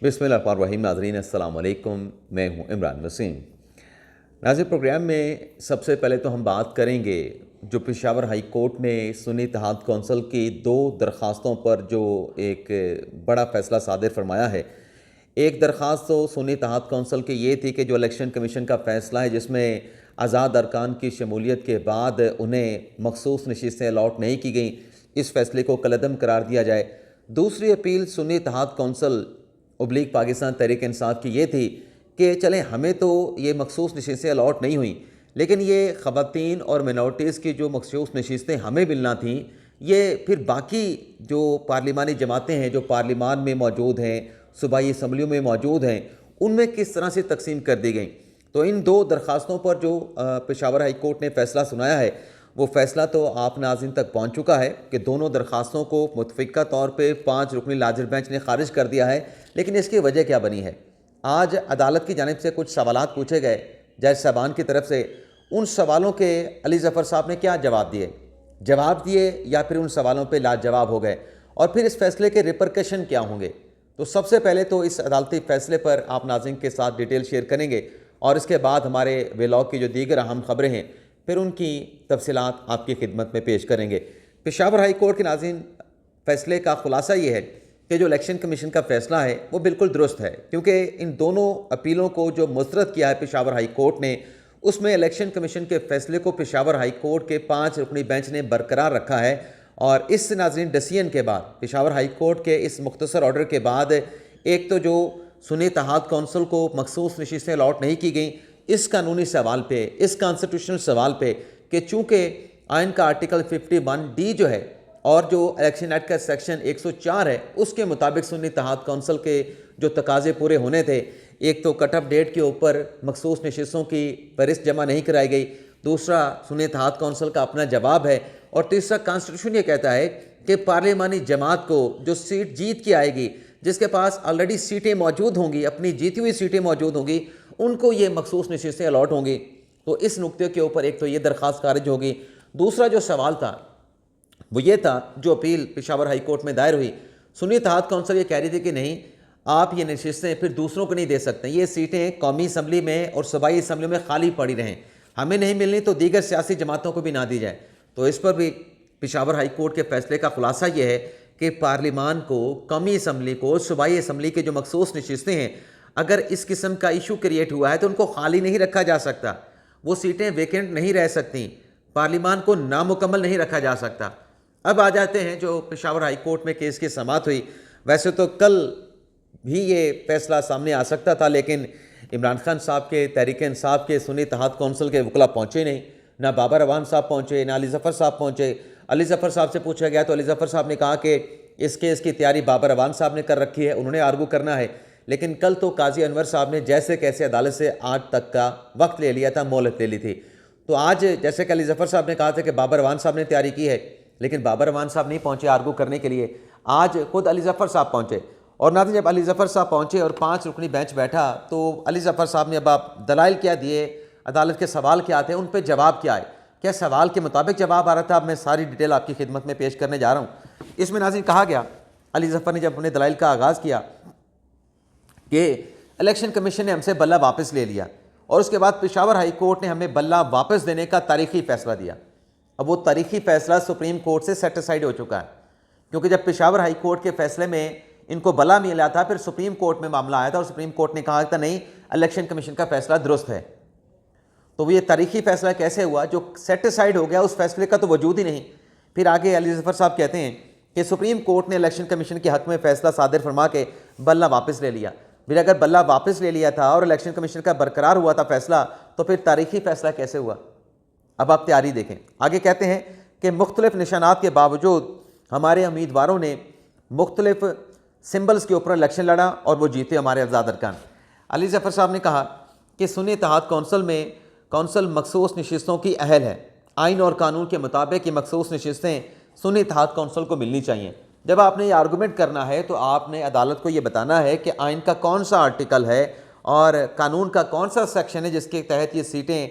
बिस्मिल्लाहिर्रहमानिर्रहीम। नाज़रीन अस्सलाम वालेकुम, मैं हूं इमरान वसीम। नाज़रीन, प्रोग्राम में सबसे पहले तो हम बात करेंगे जो पेशावर हाई कोर्ट ने सुन्नी इत्तेहाद कौंसिल की 2 दरख्वास्तों पर जो एक बड़ा फ़ैसला सादिर फरमाया है। एक दरख्वास्त तो सुन्नी इत्तेहाद कौंसिल की ये थी कि जो इलेक्शन कमीशन का फ़ैसला है जिसमें आज़ाद अरकान की शमूलियत के बाद उन्हें मखसूस नशिस्तें अलॉट नहीं की गई, इस फ़ैसले को कलअदम करार दिया जाए। दूसरी अपील सुन्नी इत्तेहाद कौंसिल उब्लीग पाकिस्तान तहरीक इंसाफ की ये थी कि चलें, हमें तो ये मखसूस नशिस्तें अलॉट नहीं हुई, लेकिन ये ख़वातीन और मिनॉरिटीज़ की जो मखसूस नशिस्तें हमें मिलना थीं, ये फिर बाकी जो पार्लिमानी जमातें हैं जो पार्लिमान में मौजूद हैं, सूबाई असम्बलियों में मौजूद हैं, उनमें किस तरह से तकसीम कर दी गई। तो इन 2 दरख्वास्तों पर जो पेशावर हाई कोर्ट ने फ़ैसला सुनाया है, वो फ़ैसला तो आप नाज़रीन तक पहुँच चुका है कि दोनों दरख्वास्तों को मुतफ़िक़ा तौर पर 5 रुकनी लार्जर बेंच ने खारिज कर दिया है। लेकिन इसकी वजह क्या बनी है? आज अदालत की जानिब से कुछ सवालात पूछे गए जज साहबान की तरफ से। उन सवालों के अली ज़फ़र साहब ने क्या जवाब दिए या फिर उन सवालों पे लाजवाब हो गए, और फिर इस फैसले के रिपरकशन क्या होंगे? तो सबसे पहले तो इस अदालती फ़ैसले पर आप नाज़रीन के साथ डिटेल शेयर करेंगे, और इसके बाद हमारे व्लॉग की जो दीगर अहम ख़बरें हैं फिर उनकी तफसीलात आपकी खिदमत में पेश करेंगे। पेशावर हाई कोर्ट के नाज़रीन फ़ैसले का ख़ुलासा ये है कि जो इलेक्शन कमीशन का फ़ैसला है वो बिल्कुल दुरुस्त है, क्योंकि इन दोनों अपीलों को जो मुस्तरद किया है पेशावर हाई कोर्ट ने, उसमें इलेक्शन कमीशन के फ़ैसले को पेशावर हाई कोर्ट के 5 रुकनी बेंच ने बरकरार रखा है। और इस नाज़रीन डिसीजन के बाद, पेशावर हाई कोर्ट के इस मुख्तसर ऑर्डर के बाद, एक तो जो सुन्नी इत्तेहाद कौंसिल को मखसूस नशिस्तें अलॉट नहीं की गई, इस कानूनी सवाल पे, इस कॉन्स्टिट्यूशनल सवाल पे कि चूँकि आइन का आर्टिकल 51D जो है और जो इलेक्शन एक्ट का सेक्शन 104 है, उसके मुताबिक सुन्नी इत्तेहाद कौंसिल के जो तकाजे पूरे होने थे, एक तो कट ऑफ डेट के ऊपर मखसूस नशिस्तों की फहरिस्त जमा नहीं कराई गई, दूसरा सुन्नी इत्तेहाद कौंसिल का अपना जवाब है, और तीसरा कॉन्स्टिट्यूशन ये कहता है कि पार्लिमानी जमात को जो सीट जीत के आएगी, जिसके पास ऑलरेडी सीटें मौजूद होंगी, अपनी जीती हुई सीटें मौजूद होंगी, उनको ये मखसूस नशिस्तें अलॉट होंगी। तो इस नुक्ते के ऊपर एक तो ये दरख्वास्त खारिज होगी। दूसरा जो सवाल था वो ये था, जो अपील पेशावर हाई कोर्ट में दायर हुई, सुन्नी इत्तेहाद कौंसिल ये कह रही थी कि नहीं, आप ये नशिस्तें फिर दूसरों को नहीं दे सकते, ये सीटें कौमी असम्बली में और सूबाई असम्बली में खाली पड़ी रहें, हमें नहीं मिलनी तो दीगर सियासी जमातों को भी ना दी जाए। तो इस पर भी पेशावर हाई कोर्ट के फैसले का खुलासा ये है कि पार्लिमान को, कौमी असम्बली को, सूबाई असम्बली के जो मखसूस नशिस्तें हैं, अगर इस किस्म का इशू क्रिएट हुआ है तो उनको खाली नहीं रखा जा सकता, वो सीटें वेकेंट नहीं रह सकती, पार्लिमान को नामुकम्मल नहीं रखा जा सकता। अब आ जाते हैं जो पेशावर हाई कोर्ट में केस की समाअत हुई। वैसे तो कल भी ये फैसला सामने आ सकता था, लेकिन इमरान खान साहब के तहरीक इंसाफ के सुन्नी इत्तेहाद कौंसिल के वकला पहुँचे नहीं, ना बाबर अवान साहब पहुँचे, ना अली ज़फ़र साहब पहुँचे। अली ज़फ़र साहब से पूछा गया तो अली ज़फ़र साहब ने कहा कि इस केस की तैयारी बाबर अवान साहब ने कर रखी है, उन्होंने आर्गू करना है। लेकिन कल तो काजी अनवर साहब ने जैसे कैसे अदालत से आज तक का वक्त ले लिया था, मोहलत ले ली थी। तो आज जैसे कि अली ज़फ़र साहब ने कहा था कि बाबर अवान साहब ने तैयारी की है, लेकिन बाबर अवान साहब नहीं पहुँचे आर्गू करने के लिए, आज खुद अली ज़फ़र साहब पहुँचे। और नाज़रीन, जब अली ज़फ़र साहब पहुँचे और 5 रुकनी बेंच बैठा, तो अली ज़फ़र साहब ने अब आप दलाइल क्या दिए, अदालत के सवाल क्या थे, उन पर जवाब क्या है, क्या सवाल के मुताबिक जवाब आ रहा था। अब मैं सारी डिटेल आपकी खिदमत में पेश करने जा रहा हूँ। इसमें नाज़रीन कहा गया, अली ज़फ़र ने जब अपने दलाइल का आगाज़ किया कि इलेक्शन कमीशन ने हमसे बल्ला वापस ले लिया, और उसके बाद पेशावर हाई कोर्ट ने हमें बल्ला वापस देने का तारीखी फ़ैसला दिया। अब वो तारीखी फ़ैसला सुप्रीम कोर्ट से सेटिस्फाइड हो चुका है, क्योंकि जब पेशावर हाई कोर्ट के फ़ैसले में इनको बल्ला मिला था, फिर सुप्रीम कोर्ट में मामला आया था और सुप्रीम कोर्ट ने कहा था नहीं, इलेक्शन कमीशन का फ़ैसला दुरुस्त है। तो ये तारीखी फ़ैसला कैसे हुआ? जो सेटिस्फाइड हो गया उस फैसले का तो वजूद ही नहीं। फिर आगे अली ज़फ़र साहब कहते हैं कि सुप्रीम कोर्ट ने इलेक्शन कमीशन के हक़ में फ़ैसला सादिर फरमा के बल्ला वापस ले लिया। फिर अगर बल्ला वापस ले लिया था और इलेक्शन कमीशन का बरकरार हुआ था फ़ैसला, तो फिर तारीखी फ़ैसला कैसे हुआ? अब आप तैयारी देखें। आगे कहते हैं कि मुख्तलिफ निशानात के बावजूद हमारे उम्मीदवारों ने मुख्तलिफ सिम्बल्स के ऊपर इलेक्शन लड़ा और वो जीते हमारे आज़ाद अरकान। अली ज़फ़र साहब ने कहा कि सुन्नी इत्तेहाद कौंसिल में कौंसिल मखसूस नशिस्तों की अहल है। आइन और कानून के मुताबिक ये मखसूस नशिस्तें सुन्नी इत्तेहाद कौंसिल को मिलनी चाहिए। जब आपने ये आर्गूमेंट करना है तो आपने अदालत को ये बताना है कि आइन का कौन सा आर्टिकल है और कानून का कौन सा सेक्शन है जिसके तहत ये सीटें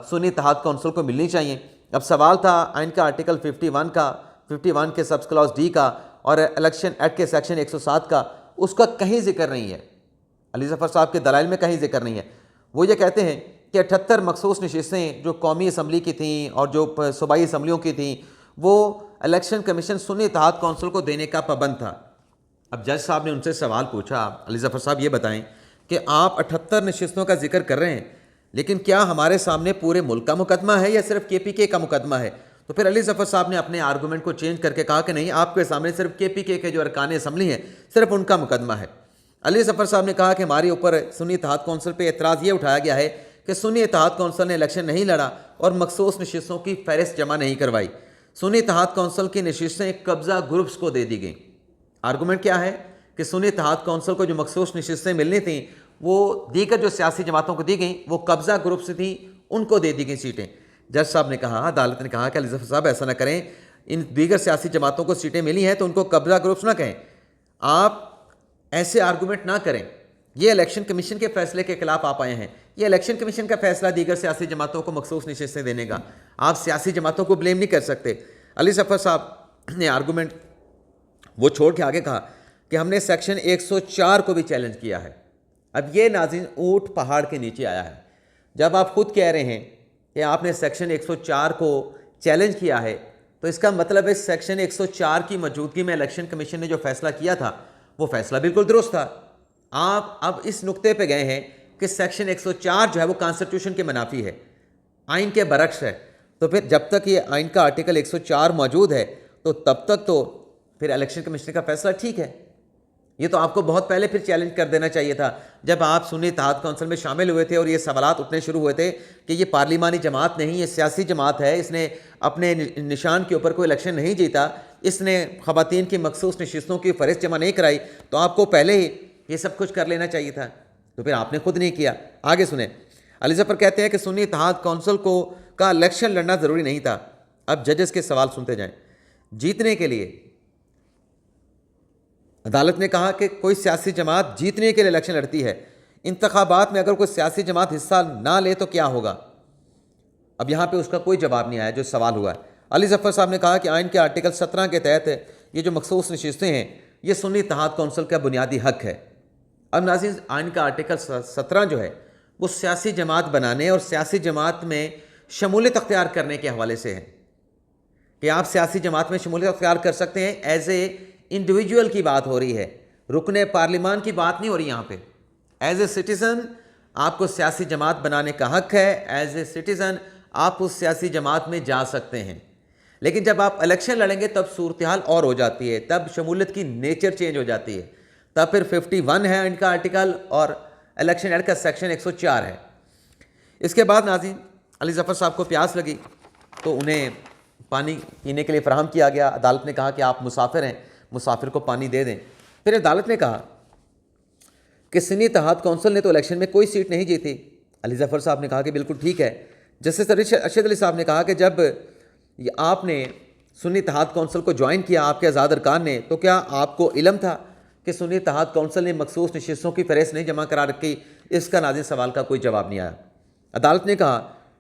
सुन्नी इत्तेहाद कौंसिल को मिलनी चाहिए। अब सवाल था आइन का आर्टिकल 51 के सब क्लॉज डी का और इलेक्शन एक्ट के सेक्शन 107 का, उसका कहीं जिक्र नहीं है। अली ज़फ़र साहब के दलाइल में कहीं जिक्र नहीं है। वो ये कहते हैं कि 78 मखसूस नशिस्तें जो कौमी असम्बली की थी और जो सूबाई असम्बलियों की थी, वो इलेक्शन कमीशन सुन्नी इत्तेहाद कौंसिल को देने का पाबंद था। अब जज साहब ने उनसे सवाल पूछा, अली ज़फ़र साहब ये बताएं कि आप 78 नशिस्तों का जिक्र कर रहे हैं, लेकिन क्या हमारे सामने पूरे मुल्क का मुकदमा है या सिर्फ KPK का मुकदमा है? तो फिर अली ज़फ़र साहब ने अपने आर्गूमेंट को चेंज करके कहा कि नहीं, आपके सामने सिर्फ KPK के जो अरकान असम्बली हैं, सिर्फ उनका मुकदमा है। अली ज़फ़र साहब ने कहा कि हमारे ऊपर सुन्नी इत्तेहाद कौंसिल पे एतराज़ ये उठाया गया है कि सुन्नी इत्तेहाद कौंसिल ने इलेक्शन नहीं लड़ा और मखसूस नशिस्तों की फहरिस्त जमा नहीं करवाई। सुन्नी इत्तेहाद कौंसिल की नशिस्तें कब्ज़ा ग्रुप्स को दे दी गई। आर्गूमेंट क्या है कि सुन्नी इत्तेहाद कौंसिल को जो मखसूस नशिस्तें मिलनी थी, वो दीगर जो सियासी जमातों को दी गई, वो कब्ज़ा ग्रुप से थी, उनको दे दी गई सीटें। जज साहब ने कहा, अदालत ने कहा कि अली ज़फ़र साहब ऐसा ना करें, इन दीगर सियासी जमातों को सीटें मिली हैं तो उनको कब्ज़ा ग्रुप्स ना कहें। आप ऐसे आर्गूमेंट ना करें, ये इलेक्शन कमीशन के फैसले के खिलाफ आप आए हैं। ये इलेक्शन कमीशन का फैसला दीगर सियासी जमातों को मखसूस नशिस्तें देने का, आप सियासी जमातों को ब्लेम नहीं कर सकते। अली ज़फ़र साहब ने आर्गूमेंट वो छोड़ के आगे कहा कि हमने सेक्शन 104 को भी चैलेंज किया है। अब ये नाज़रीन ऊँट पहाड़ के नीचे आया है। जब आप खुद कह रहे हैं कि आपने सेक्शन 104 को चैलेंज किया है, तो इसका मतलब है सेक्शन 104 की मौजूदगी में इलेक्शन कमीशन ने जो फैसला किया था, वो फैसला बिल्कुल दुरुस्त था। आप अब इस नुक्ते पे गए हैं कि सेक्शन 104 जो है वो कॉन्स्टिट्यूशन के मुनाफी है, आइन के बरक्स है। तो फिर जब तक ये आइन का आर्टिकल 104 मौजूद है, तो तब तक तो फिर इलेक्शन कमीशन का फैसला ठीक है। ये तो आपको बहुत पहले फिर चैलेंज कर देना चाहिए था, जब आप सुन्नी इत्तेहाद कौंसिल में शामिल हुए थे और ये सवालात उठने शुरू हुए थे कि ये पार्लिमानी जमात नहीं, ये सियासी जमात है, इसने अपने निशान के ऊपर कोई इलेक्शन नहीं जीता, इसने ख़वातीन की मखसूस नशिस्तों की फ़हरिस्त जमा नहीं कराई, तो आपको पहले ही ये सब कुछ कर लेना चाहिए था। तो फिर आपने खुद नहीं किया। आगे सुने, अली ज़फ़र कहते हैं कि सुन्नी इत्तेहाद कौंसिल को का इलेक्शन लड़ना ज़रूरी नहीं था। अब जजेस के सवाल सुनते जाएं। जीतने के लिए अदालत ने कहा कि कोई सियासी जमात जीतने के लिए इलेक्शन लड़ती है, इंतखाबात में अगर कोई सियासी जमात हिस्सा ना ले तो क्या होगा? अब यहाँ पे उसका कोई जवाब नहीं आया जो सवाल हुआ है। अली ज़फ़र साहब ने कहा कि आइन के आर्टिकल 17 के तहत ये जो मखसूस नशिस्तें हैं, ये सुन्नी इत्तेहाद कौंसिल का बुनियादी हक है। अब नाज़रीन, आइन का आर्टिकल 17 जो है वो सियासी जमात बनाने और सियासी जमात में शमूलियत अख्तियार करने के हवाले से है कि आप सियासी जमात में शमूलियत अख्तियार कर सकते हैं। एज ए इंडिविजुअल की बात हो रही है, रुकने पार्लिमान की बात नहीं हो रही यहाँ पे। एज ए सिटीज़न आपको सियासी जमात बनाने का हक है। एज ए सिटीज़न आप उस सियासी जमात में जा सकते हैं, लेकिन जब आप इलेक्शन लड़ेंगे तब सूरत हाल और हो जाती है, तब शमूलियत की नेचर चेंज हो जाती है। तब फिर 51 है इनका आर्टिकल और इलेक्शन एक्ट का सेक्शन 104 है। इसके बाद नाज़रीन, अली ज़फ़र साहब को प्यास लगी तो उन्हें पानी पीने के लिए फ़राहम किया गया। अदालत ने कहा कि आप मुसाफिर हैं, मुसाफिर को पानी दे दें। फिर अदालत ने कहा कि सुन्नी इत्तेहाद कौंसिल ने तो इलेक्शन में कोई सीट नहीं जीती। अली ज़फ़र साहब ने कहा कि बिल्कुल ठीक है। जस्टिस अरशद अली साहब ने कहा कि जब आपने सुन्नी इत्तेहाद कौंसिल को ज्वाइन किया आपके आज़ाद अरकान ने, तो क्या आपको इल्म था कि सुन्नी इत्तेहाद कौंसिल ने मखसूस नशिस्तों की फ़हरिस्त नहीं जमा करा रखी? इसका नाज़रीन सवाल का कोई जवाब नहीं आया। अदालत ने कहा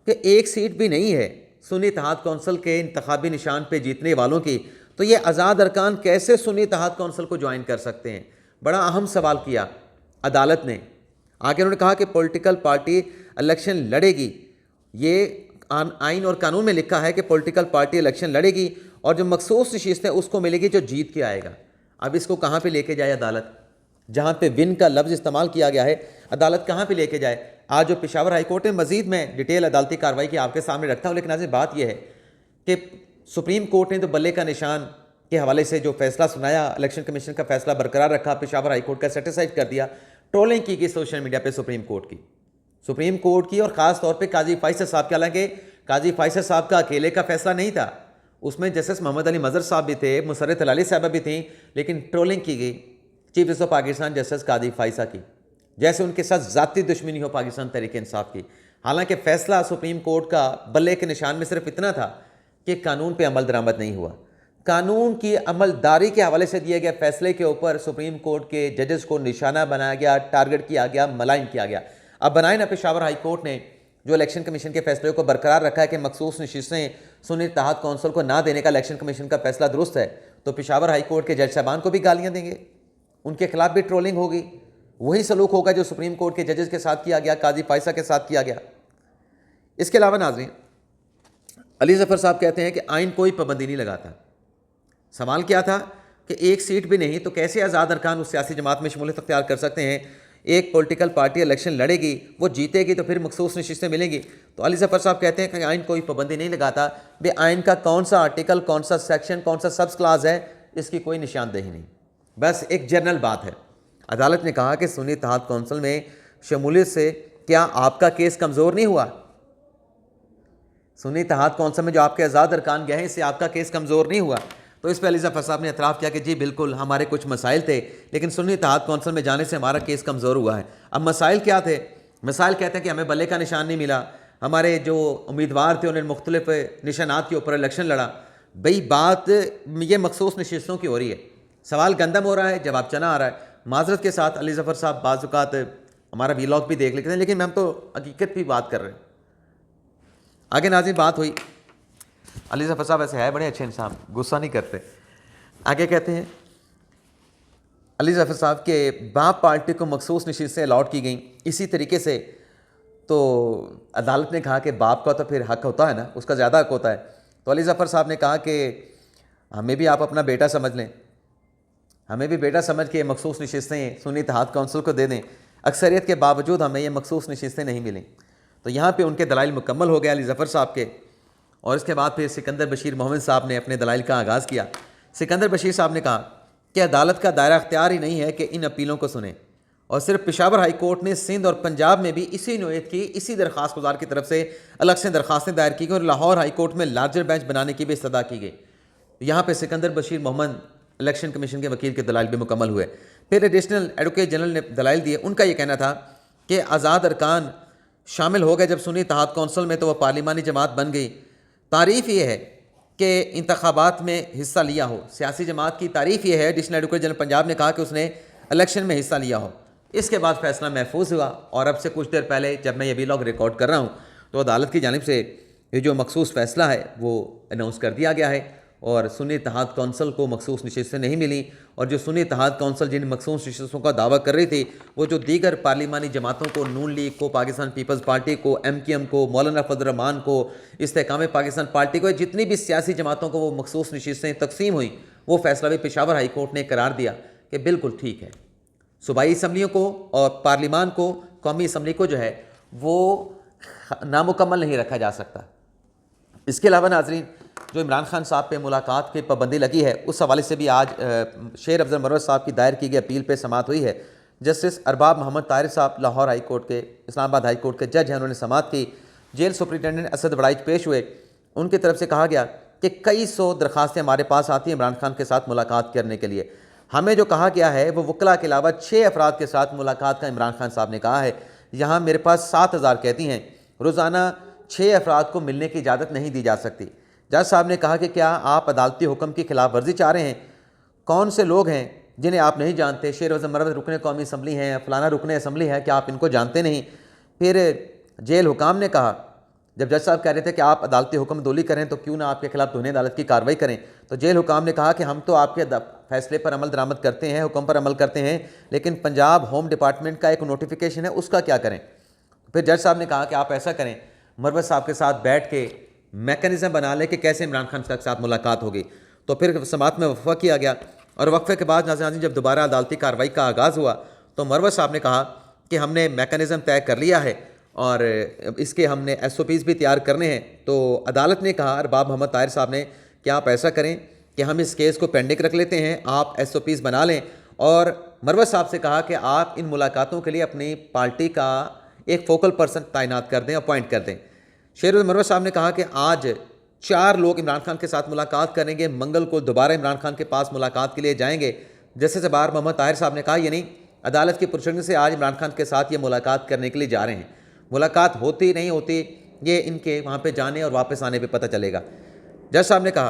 कि एक सीट भी नहीं है सुन्नी इत्तेहाद कौंसिल के इंतखाबी निशान पर जीतने वालों की, तो ये आज़ाद अरकान कैसे सुन्नी इत्तेहाद कौंसिल को ज्वाइन कर सकते हैं? बड़ा अहम सवाल किया अदालत ने। आगे उन्होंने कहा कि पॉलिटिकल पार्टी इलेक्शन लड़ेगी, ये आइन और कानून में लिखा है कि पॉलिटिकल पार्टी इलेक्शन लड़ेगी और जो मखसूस नशिस्तें उसको मिलेगी जो जीत के आएगा। अब इसको कहाँ पे लेके जाए अदालत? जहाँ पे विन का लफ्ज़ इस्तेमाल किया गया है, अदालत कहाँ पे लेके जाए? आज जो पेशावर हाई कोर्ट में मजीद में डिटेल अदालती कार्रवाई की आपके सामने रखता हूँ, लेकिन आज बात यह है कि सुप्रीम कोर्ट ने तो बल्ले का निशान के हवाले से जो फैसला सुनाया, इलेक्शन कमीशन का फैसला बरकरार रखा, पेशावर हाई कोर्ट का सेटिस्फाइड कर दिया। ट्रोलिंग की गई सोशल मीडिया पे सुप्रीम कोर्ट की और ख़ास तौर पे काजी फैसल साहब के। हालांकि काजी फैसल साहब का अकेले का फैसला नहीं था, उसमें जस्टिस मोहम्मद अली मज़हर साहब भी थे, मुसर्रत अली साहबा भी थी, लेकिन ट्रोलिंग की गई chief justice of Pakistan justice Qazi Faisal की, जैसे उनके साथ ज़ाती दुश्मनी हो पाकिस्तान तहरीक इंसाफ की। हालांकि फ़ैसला सुप्रीम कोर्ट का बल्ले के निशान में सिर्फ इतना था कि कानून पे अमल दरामद नहीं हुआ। कानून की अमलदारी के हवाले से दिए गए फैसले के ऊपर सुप्रीम कोर्ट के जजेस को निशाना बनाया गया, टारगेट किया गया, मलाइन किया गया। अब बनाए ना पेशावर हाई कोर्ट ने जो इलेक्शन कमीशन के फैसले को बरकरार रखा है कि मखसूस नशिस्तें सुन्नी इत्तेहाद कौंसिल को ना देने का इलेक्शन कमीशन का फैसला दुरुस्त है, तो पेशावर हाई कोर्ट के जज साहबान को भी गालियाँ देंगे, उनके खिलाफ भी ट्रोलिंग होगी, वही सलूक होगा जो सुप्रीम कोर्ट के जजेस के साथ किया गया, काजी फायसा के साथ किया गया। इसके अलावा नाज़रीन, अली ज़फ़र साहब कहते हैं कि आइन कोई पाबंदी नहीं लगाता। सवाल क्या था कि एक सीट भी नहीं तो कैसे आज़ाद अरकान उस सियासी जमात में शमूलियत अख्तियार कर सकते हैं। एक पॉलिटिकल पार्टी इलेक्शन लड़ेगी, वो जीतेगी तो फिर मखसूस नशिस्तें मिलेंगी। तो अली ज़फ़र साहब कहते हैं कि आइन कोई पाबंदी नहीं लगाता। बे आइन का कौन सा आर्टिकल, कौन सा सेक्शन, कौन सा सब क्लास है, इसकी कोई निशानदेही नहीं, बस एक जनरल बात है। अदालत ने कहा कि सुन्नी इत्तेहाद कौंसिल में शमूलियत से क्या आपका केस कमज़ोर नहीं हुआ? सुन्नी इत्तेहाद कौंसिल में जो आपके आज़ाद अरकान गए हैं, इससे आपका केस कमज़ोर नहीं हुआ? तो इस पर अली ज़फ़र साहब ने एतराफ़ किया कि जी बिल्कुल, हमारे कुछ मसाइल थे, लेकिन सुन्नी इत्तेहाद कौंसिल में जाने से हमारा केस कमज़ोर हुआ है। अब मसाइल क्या थे? मसाइल कहते हैं कि हमें बल्ले का निशान नहीं मिला, हमारे जो उम्मीदवार थे उन्होंने मुख्तलिफ निशानात के ऊपर इलेक्शन लड़ा। भाई बात ये मखसूस नशिस्तों की हो रही है, सवाल गंदम हो रहा है, जवाब चना आ रहा है। माजरत के साथ अली ज़फ़र साहब बाज़ औक़ात हमारा वीलॉग भी देख लेते हैं, लेकिन हम तो हकीकत भी बात कर रहे हैं। आगे नाज़रीन बात हुई, अली ज़फ़र साहब ऐसे है बड़े अच्छे इंसान, गुस्सा नहीं करते। आगे कहते हैं अली ज़फ़र साहब के बाप पार्टी को मखसूस नशिस्तें अलॉट की गई। इसी तरीके से तो अदालत ने कहा कि बाप का तो फिर हक होता है ना, उसका ज़्यादा हक होता है। तो अली ज़फ़र साहब ने कहा कि हमें भी आप अपना बेटा समझ लें, हमें भी बेटा समझ के मखसूस नशिस्तें सुन्नी इत्तेहाद कौंसिल को दे दें। अक्सरियत के बावजूद हमें ये मखसूस नशिस्तें नहीं मिलें। तो यहाँ पे उनके दलाइल मुकम्मल हो गए अली ज़फ़र साहब के। और इसके बाद फिर सिकंदर बशीर मोहम्मद साहब ने अपने दलाइल का आगाज़ किया। सिकंदर बशीर साहब ने कहा कि अदालत का दायरा अख्तियार ही नहीं है कि इन अपीलों को सुने, और सिर्फ पेशावर हाई कोर्ट ने सिंध और पंजाब में भी इसी नोयत की, इसी दरख्वास्त गुजार की तरफ से अलग से दरख्वास्तें दायर की गई और लाहौर हाई कोर्ट में लार्जर बेंच बनाने की भी इस्तदा की गई। यहाँ पे सिकंदर बशीर मोहम्मद इलेक्शन कमीशन के वकील के दलाइल भी मुकम्मल हुए। फिर एडिशनल एडवोकेट जनरल ने दलाइल दिए। उनका ये कहना था कि आज़ाद अरकान शामिल हो गए जब सुन्नी इत्तेहाद कौंसिल में, तो वह पार्लिमानी जमात बन गई। तारीफ़ ये है कि इंतखाबात में हिस्सा लिया हो, सियासी जमात की तारीफ़ ये है। एडिशनल एडवोकेट जनरल पंजाब ने कहा कि उसने इलेक्शन में हिस्सा लिया हो। इसके बाद फैसला महफूज हुआ, और अब से कुछ देर पहले जब मैं ये वीलॉग रिकॉर्ड कर रहा हूँ तो अदालत की जानिब से ये जो मखसूस फ़ैसला है वो अनाउंस कर दिया गया है। और सुन्नी इत्तेहाद कौंसिल को मखसूस नशिस्तें नहीं मिली, और जो सुन्नी इत्तेहाद कौंसिल जिन मखसूस नशिस्तों का दावा कर रही थी, वो जो दीगर पार्लिमानी जमातों को, नून लीग को, पाकिस्तान पीपल्स पार्टी को, MQM को, मौलाना फजल रहमान को, इस्तेकाम पाकिस्तान पार्टी को, जितनी भी सियासी जमातों को वो मखसूस नशिस्तें तकसीम हुई, वो फैसला भी पेशावर हाई कोर्ट ने करार दिया कि बिल्कुल ठीक है। सूबाई असम्बलियों को और पार्लिमान को, कौमी असम्बली को जो है वो नामुकम्मल नहीं रखा जा सकता। इसके अलावा नाजरीन, जो इमरान खान साहब पे मुलाकात की पाबंदी लगी है, उस हवाले से भी आज शेर अफजल मरवत साहब की दायर की गई अपील पे समाअत हुई है। जस्टिस अरबाब मोहम्मद ताहिर साहब लाहौर हाई कोर्ट के, इस्लामाबाद हाई कोर्ट के जज हैं, उन्होंने समाअत की। जेल सुप्रिटेंडेंट असद बड़ाइच पेश हुए। उनकी तरफ से कहा गया कि कई सौ दरख्वास्तें हमारे पास आती हैं इमरान खान के साथ मुलाकात करने के लिए। हमें जो कहा गया है वो वकला के अलावा 6 अफराद के साथ मुलाकात का इमरान खान साहब ने कहा है। यहाँ मेरे पास 7000 कैदी हैं, रोज़ाना 6 अफराद को मिलने की इजाज़त नहीं दी जा सकती। जज साहब ने कहा कि क्या आप अदालती हुक्म की खिलाफ वर्जी चाह रहे हैं? कौन से लोग हैं जिन्हें आप नहीं जानते? शेर अफजल मरवत रुकने कौमी असम्बली हैं, फलाना रुकने असम्बली है, क्या आप इनको जानते नहीं? फिर जेल हुकाम ने कहा, जब जज साहब कह रहे थे कि आप अदालती हुक्म दोली करें तो क्यों ना आपके खिलाफ तौहीन अदालत की कार्रवाई करें, तो जेल हुकाम ने कहा कि हम तो आपके फैसले पर अमल दरामद करते हैं, हुक्म पर अमल करते हैं, लेकिन पंजाब होम डिपार्टमेंट का एक नोटिफिकेशन है, उसका क्या करें? फिर जज साहब ने कहा कि आप ऐसा करें, मरवत साहब के साथ बैठ के मैकेनिज़्म बना लें कि कैसे इमरान खान के साथ मुलाकात होगी। तो फिर समाअत में वफ़ा किया गया, और वक्फे के बाद नाज़रीन जब दोबारा अदालती कार्रवाई का आगाज़ हुआ तो मरवत साहब ने कहा कि हमने मैकेनिज़्म तय कर लिया है और इसके हमने SOPs भी तैयार करने हैं। तो अदालत ने कहा अरबाब मोहम्मद ताहिर साहब ने कि आप ऐसा करें कि हम इस केस को पेंडिंग रख लेते हैं, आप SOPs बना लें, और मरवत साहब से कहा कि आप इन मुलाकातों के लिए अपनी पार्टी का एक फोकल पर्सन तैनात कर दें, अपॉइंट कर दें। शेर मरवत साहब ने कहा कि आज 4 लोग इमरान खान के साथ मुलाकात करेंगे, मंगल को दोबारा इमरान खान के पास मुलाकात के लिए जाएंगे। जस्टिस अरबाब मोहम्मद ताहिर साहब ने कहा यानी अदालत की पुरस्कार से आज इमरान खान के साथ ये मुलाकात करने के लिए जा रहे हैं। मुलाकात होती नहीं होती ये इनके वहाँ पे जाने और वापस आने पे पता चलेगा। जज साहब ने कहा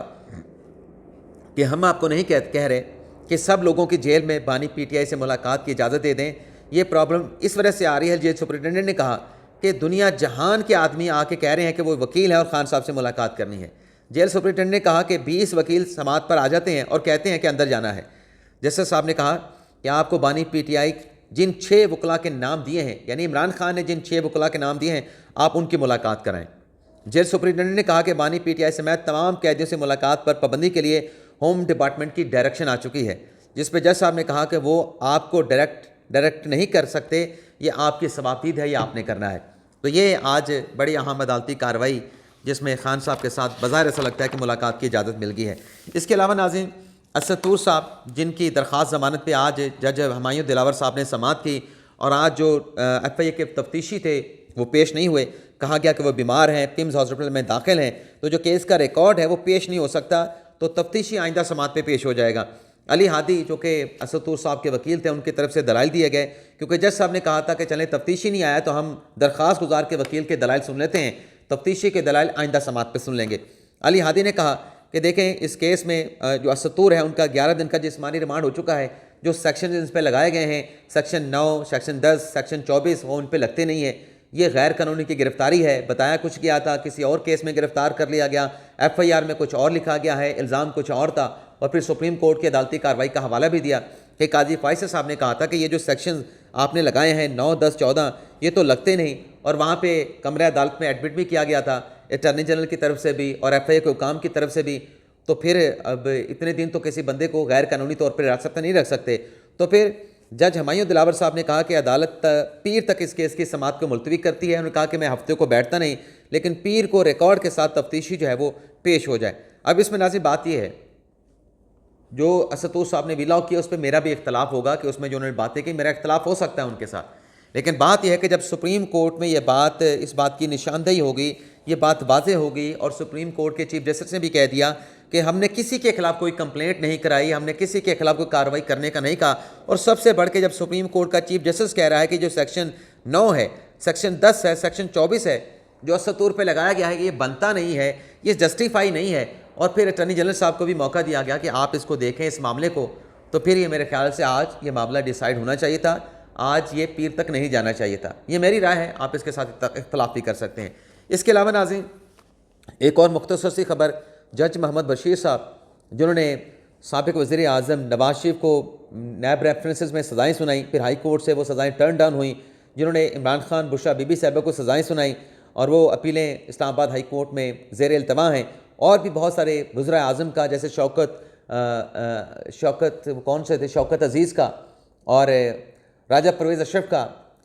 कि हम आपको नहीं कह रहे कि सब लोगों की जेल में बानी PTI से मुलाकात की इजाज़त दे दें, ये प्रॉब्लम इस वजह से आ रही है। जेल सुप्रिटेंडेंट ने कहा कि दुनिया जहान के आदमी आके कह रहे हैं कि वो वकील है और खान साहब से मुलाकात करनी है। जेल सुप्रिटेंडेंट ने कहा कि 20 वकील समाअत पर आ जाते हैं और कहते हैं कि अंदर जाना है। जस्टिस साहब ने कहा कि आपको बानी पीटीआई जिन 6 वकला के नाम दिए हैं, यानी इमरान खान ने जिन 6 वकला के नाम दिए हैं, आप उनकी मुलाकात कराएं। जेल सुपरिटेंडेंट ने कहा कि बानी पीटीआई समेत तमाम कैदियों से मुलाकात पर पाबंदी के लिए होम डिपार्टमेंट की डायरेक्शन आ चुकी है, जिस पर जज साहब ने कहा कि वो आपको डायरेक्ट नहीं कर सकते, ये आपकी सवातीद है, ये आपने करना है। तो ये आज बड़ी अहम अदालती कार्रवाई जिसमें खान साहब के साथ बज़ाहिर ऐसा लगता है कि मुलाकात की इजाज़त मिल गई है। इसके अलावा नाज़रीन, असतूर साहब जिनकी दरख्वास्त ज़मानत पे आज जज हमायूं दिलावर साहब ने समाअत की और आज जो FIA के तफ्तीशी थे वो पेश नहीं हुए। कहा गया कि वो बीमार हैं, पिम्स हॉस्पिटल में दाखिल हैं, तो जो केस का रिकॉर्ड है वो पेश नहीं हो सकता, तो तफ्तीशी आइंदा समाअत पे पेश हो जाएगा। अली हादी जो कि असतूर साहब के वकील थे, उनकी तरफ से दलाइल दिए गए, क्योंकि जज साहब ने कहा था कि चलें तफ्तीशी नहीं आया तो हम दरख्वास्त गुजार के वकील के दलाइल सुन लेते हैं, तफ्तीशी के दलाइल आइंदा समाअत पे सुन लेंगे। अली हादी ने कहा कि देखें, इस केस में जो असतूर है उनका 11 दिन का जिस्मानी रिमांड हो चुका है। जो सेक्शन इन पर लगाए गए हैं, सेक्शन 9, सेक्शन 10, सेक्शन 24, वो उन पर लगते नहीं है। ये गैर कानूनी की गिरफ्तारी है। बताया कुछ गया था, किसी और केस में गिरफ्तार कर लिया गया, FIR में कुछ और लिखा गया है, इल्ज़ाम कुछ और था, और फिर सुप्रीम कोर्ट की अदालती कार्रवाई का हवाला भी दिया कि काजी फैसल साहब ने कहा था कि ये जो सेक्शन आपने लगाए हैं 9, 10, 14, ये तो लगते नहीं। और वहाँ पे कमरे अदालत में एडमिट भी किया गया था अटॉर्नी जनरल की तरफ से भी और FIA के हुकाम की तरफ से भी। तो फिर अब इतने दिन तो किसी बंदे को गैर कानूनी तौर पर हिरासत में नहीं रख सकते। तो फिर जज हमायूं दिलावर साहब ने कहा कि अदालत पीर तक इस केस की समाअत को मुलतवी करती है। उन्होंने कहा कि मैं हफ्ते को बैठता नहीं, लेकिन पीर को रिकॉर्ड के साथ तफ्तीशी जो है वो पेश हो जाए। अब इसमें नाज़रीन बात यह है, जो असतूर साहब ने विलाव किया उस पर मेरा भी इख्तलाफ होगा कि उसमें जो उन्होंने बातें की, मेरा इख्तलाफ हो सकता है उनके साथ, लेकिन बात यह है कि जब सुप्रीम कोर्ट में इस बात की निशानदेही होगी, ये बात वाज़ेह होगी, और सुप्रीम कोर्ट के चीफ जस्टिस ने भी कह दिया कि हमने किसी के खिलाफ कोई कंप्लेंट नहीं कराई, हमने किसी के खिलाफ कोई कार्रवाई करने का नहीं कहा। और सबसे बढ़ के जब सुप्रीम कोर्ट का चीफ जस्टिस कह रहा है कि जो सेक्शन 9 है, सेक्शन 10 है, सेक्शन 24 है, जो असतूर पे लगाया गया है, ये बनता नहीं है, ये जस्टिफाई नहीं है, और फिर अटॉर्नी जनरल साहब को भी मौका दिया गया कि आप इसको देखें इस मामले को, तो फिर ये मेरे ख्याल से आज ये मामला डिसाइड होना चाहिए था, आज ये पीर तक नहीं जाना चाहिए था। ये मेरी राय है, आप इसके साथ इख्तलाफ भी कर सकते हैं। इसके अलावा नाज़रीन, एक और मुख्तसर सी खबर, जज मोहम्मद बशीर साहब जिन्होंने साबिक़ वज़ीर आज़म नवाज शरीफ को नैब रेफरेंसेस में सज़ाएँ सुनाई, फिर हाई कोर्ट से वो सज़ाएँ टर्न डाउन हुई, जिन्होंने इमरान खान बुशरा बीबी साहिबा को सज़ाएँ सुनाई और वो अपीलें इस्लामाबाद हाई कोर्ट में ज़ेर इल्तवा हैं, और भी बहुत सारे वज़ीर आज़म का, जैसे शौकत अज़ीज़ का और राजा परवेज़ अशरफ का,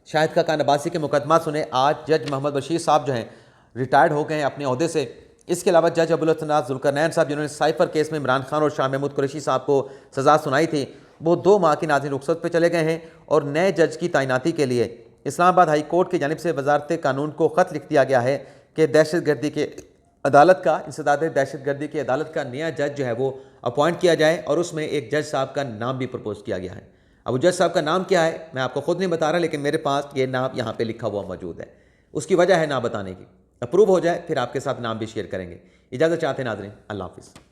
शाहिद खान अब्बासी के मुकदमा सुने। आज जज मोहम्मद बशीर साहब जो हैं रिटायर्ड हो गए हैं अपने अहदे से। इसके अलावा जज अबुल हसन जुल्करनैन साहब जिन्होंने साइफर केस में इमरान खान और शाह महमूद कुरैशी साहब को सज़ा सुनाई थी, वो 2 माह की नाज़िर रुखसत पर चले गए हैं, और नए जज की तैनाती के लिए इस्लामाबाद हाई कोर्ट की जानिब से वजारत कानून को ख़त लिख दिया गया है कि दहशतगर्दी के अदालत का, इंसदाद दहशतगर्दी की अदालत का नया जज जो है वो अपॉइंट किया जाए, और उसमें एक जज साहब का नाम भी प्रपोज किया गया है। अब जज साहब का नाम क्या है मैं आपको खुद नहीं बता रहा, लेकिन मेरे पास ये नाम यहाँ पे लिखा हुआ मौजूद है। उसकी वजह है ना बताने की, अप्रूव हो जाए फिर आपके साथ नाम भी शेयर करेंगे। इजाज़त चाहते हैं नाज़रीन, अल्लाह हाफ़िज़।